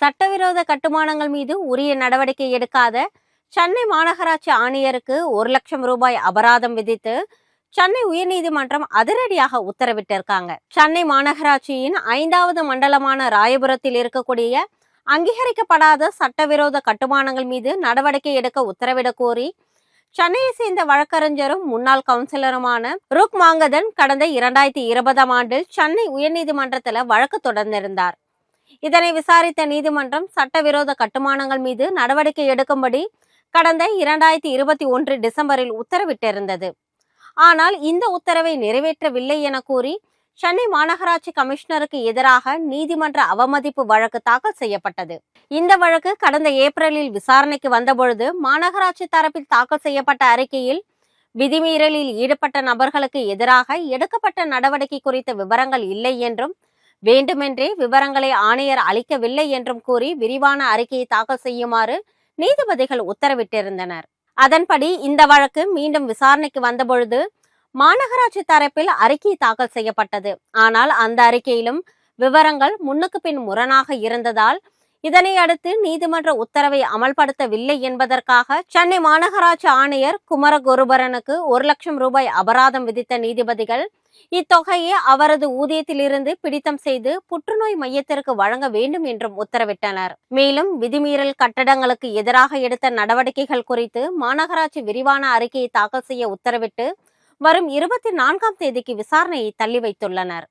சட்டவிரோத கட்டுமானங்கள் மீது உரிய நடவடிக்கை எடுக்காத சென்னை மாநகராட்சி ஆணையருக்கு 1,00,000 ரூபாய் அபராதம் விதித்து சென்னை உயர்நீதிமன்றம் அதிரடியாக உத்தரவிட்டிருக்காங்க. சென்னை மாநகராட்சியின் 5வது மண்டலமான ராயபுரத்தில் இருக்கக்கூடிய அங்கீகரிக்கப்படாத சட்டவிரோத கட்டுமானங்கள் மீது நடவடிக்கை எடுக்க உத்தரவிடக் கோரி சென்னையை சேர்ந்த வழக்கறிஞரும் முன்னாள் கவுன்சிலருமான ருக் மாங்கதன் கடந்த 2020ஆம் ஆண்டில் சென்னை உயர்நீதிமன்றத்தில் வழக்கு தொடர்ந்திருந்தார். இதனை விசாரித்த நீதிமன்றம் சட்டவிரோத கட்டுமானங்கள் மீது நடவடிக்கை எடுக்கும்படி கடந்த 2021 டிசம்பரில் உத்தரவிட்டிருந்தது. ஆனால் இந்த உத்தரவை நிறைவேற்றவில்லை என கூறி சென்னை மாநகராட்சி கமிஷனருக்கு எதிராக நீதிமன்ற அவமதிப்பு வழக்கு தாக்கல் செய்யப்பட்டது. இந்த வழக்கு கடந்த ஏப்ரலில் விசாரணைக்கு வந்தபொழுது மாநகராட்சி தரப்பில் தாக்கல் செய்யப்பட்ட அறிக்கையில் விதிமீறலில் ஈடுபட்ட நபர்களுக்கு எதிராக எடுக்கப்பட்ட நடவடிக்கை குறித்த விவரங்கள் இல்லை என்றும் வேண்டுமென்றே விவரங்களை ஆணையர் அளிக்கவில்லை என்றும் கூறி விரிவான அறிக்கையை தாக்கல் செய்யுமாறு நீதிபதிகள் உத்தரவிட்டிருந்தனர். அதன்படி இந்த வழக்கு மீண்டும் விசாரணைக்கு வந்தபொழுது மாநகராட்சி தரப்பில் அறிக்கை தாக்கல் செய்யப்பட்டது. ஆனால் அந்த அறிக்கையிலும் விவரங்கள் முன்னுக்கு பின் முரணாக இருந்ததால் இதனை அடுத்து நீதிமன்ற உத்தரவை அமல்படுத்தவில்லை என்பதற்காக சென்னை மாநகராட்சி ஆணையர் குமரகுருபரனுக்கு 1,00,000 ரூபாய் அபராதம் விதித்த நீதிபதிகள் இத்தொகையை அவரது ஊதியத்திலிருந்து பிடித்தம் செய்து புற்றுநோய் மையத்திற்கு வழங்க வேண்டும் என்றும் உத்தரவிட்டனர். மேலும் விதிமீறல் கட்டடங்களுக்கு எதிராக எடுத்த நடவடிக்கைகள் குறித்து மாநகராட்சி விரிவான அறிக்கையை தாக்கல் செய்ய உத்தரவிட்டு வரும் 24ஆம் தேதிக்கு விசாரணையை தள்ளி வைத்துள்ளனர்.